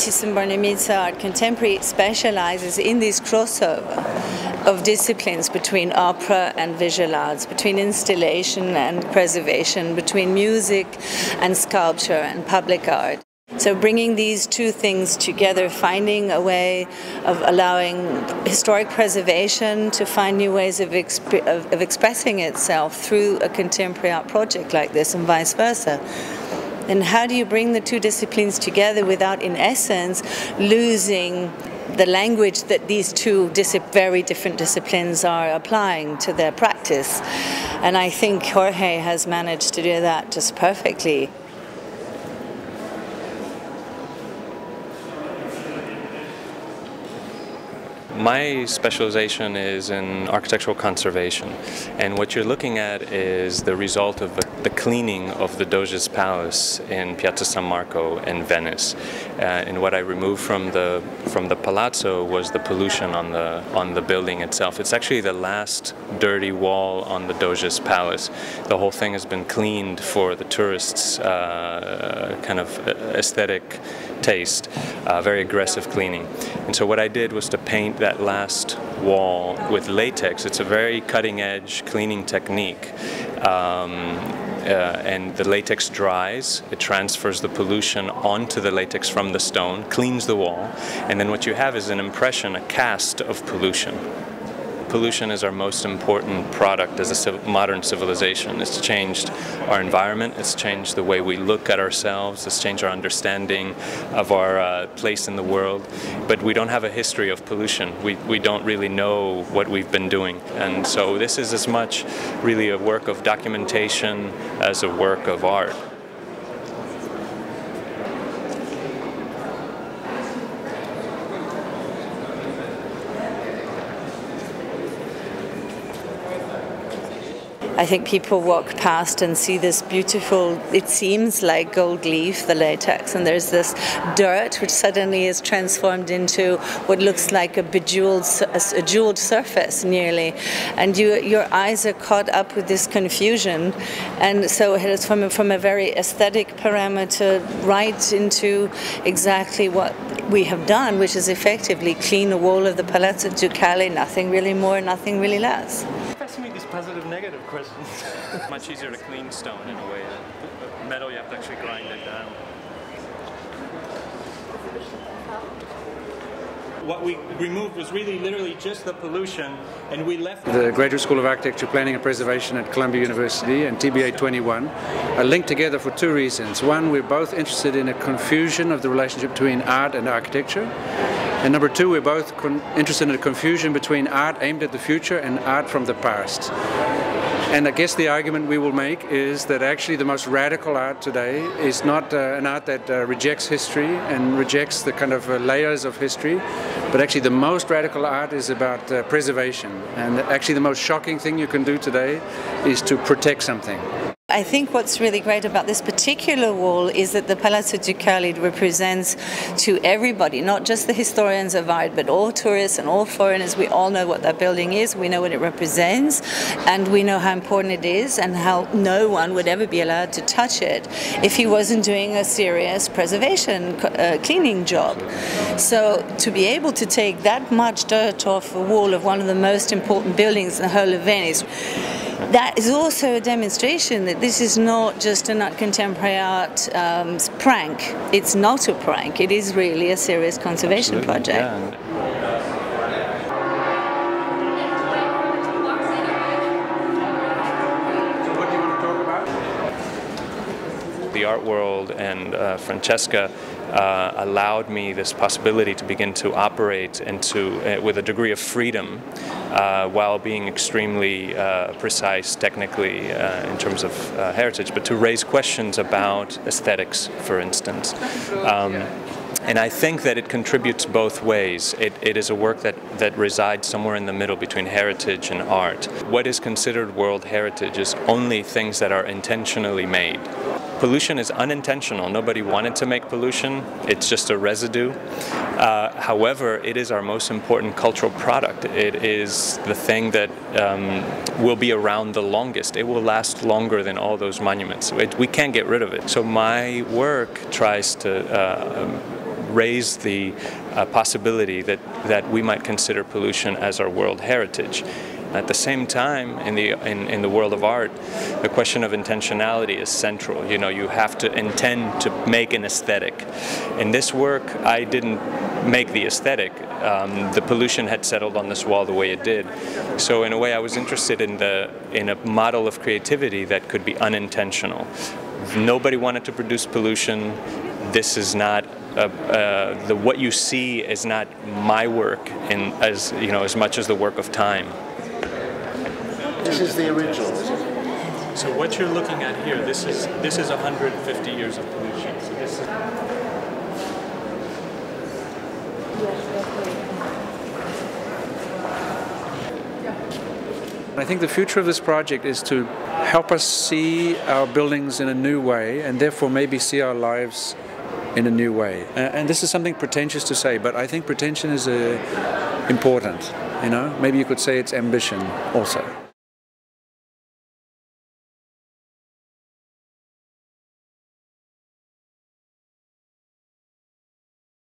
Thyssen-Bornemisza Art Contemporary specializes in this crossover of disciplines between opera and visual arts, between installation and preservation, between music and sculpture and public art. So bringing these two things together, finding a way of allowing historic preservation to find new ways of expressing itself through a contemporary art project like this, and vice versa. And how do you bring the two disciplines together without, in essence, losing the language that these two very different disciplines are applying to their practice? And I think Jorge has managed to do that just perfectly. My specialization is in architectural conservation, and what you're looking at is the result of the cleaning of the Doge's Palace in Piazza San Marco in Venice. And what I removed from the palazzo was the pollution on the building itself. It's actually the last dirty wall on the Doge's Palace. The whole thing has been cleaned for the tourists' kind of aesthetic taste, very aggressive cleaning. And so what I did was to paint that last wall with latex. It's a very cutting-edge cleaning technique. And the latex dries, it transfers the pollution onto the latex from the stone, cleans the wall, and then what you have is an impression, a cast of pollution. Pollution is our most important product as a modern civilization. It's changed our environment, it's changed the way we look at ourselves, it's changed our understanding of our place in the world. But we don't have a history of pollution. We don't really know what we've been doing. And so this is as much really a work of documentation as a work of art. I think people walk past and see this beautiful, it seems like gold leaf, the latex, and there's this dirt which suddenly is transformed into what looks like a jeweled surface nearly, and your eyes are caught up with this confusion, and so it's from a very aesthetic parameter right into exactly what we have done, which is effectively clean the wall of the Palazzo Ducale, nothing really more, nothing really less. Fascinating, these positive-negative questions. Much easier to clean stone in a way. Metal, you have to actually grind it down. What we removed was really literally just the pollution, and we left the Graduate School of Architecture, Planning and Preservation at Columbia University and TBA 21 are linked together for two reasons. One, we're both interested in a confusion of the relationship between art and architecture. And number two, we're both interested in a confusion between art aimed at the future and art from the past. And I guess the argument we will make is that actually the most radical art today is not an art that rejects history and rejects the kind of layers of history, but actually the most radical art is about preservation. And actually the most shocking thing you can do today is to protect something. I think what's really great about this particular wall is that the Palazzo Ducale represents to everybody, not just the historians of art, but all tourists and all foreigners. We all know what that building is, we know what it represents, and we know how important it is and how no one would ever be allowed to touch it if he wasn't doing a serious preservation cleaning job. So to be able to take that much dirt off a wall of one of the most important buildings in the whole of Venice, that is also a demonstration that this is not just a contemporary art prank. It's not a prank. It is really a serious conservation project. Yeah. The art world and Francesca allowed me this possibility to begin to operate with a degree of freedom while being extremely precise technically in terms of heritage, but to raise questions about aesthetics, for instance. And I think that it contributes both ways. It is a work that resides somewhere in the middle between heritage and art. What is considered world heritage is only things that are intentionally made. Pollution is unintentional. Nobody wanted to make pollution. It's just a residue. However, it is our most important cultural product. It is the thing that will be around the longest. It will last longer than all those monuments. We can't get rid of it. So my work tries to raise the possibility that we might consider pollution as our world heritage. At the same time, in the world of art, the question of intentionality is central. You know, you have to intend to make an aesthetic. In this work, I didn't make the aesthetic. The pollution had settled on this wall the way it did. So in a way, I was interested in a model of creativity that could be unintentional. Nobody wanted to produce pollution. This is not what you see is not my work, as much as the work of time. This is the original. So what you're looking at here, this is 150 years of pollution. So this is I think the future of this project is to help us see our buildings in a new way, and therefore maybe see our lives in a new way. And this is something pretentious to say, but I think pretension is important. You know, maybe you could say it's ambition also.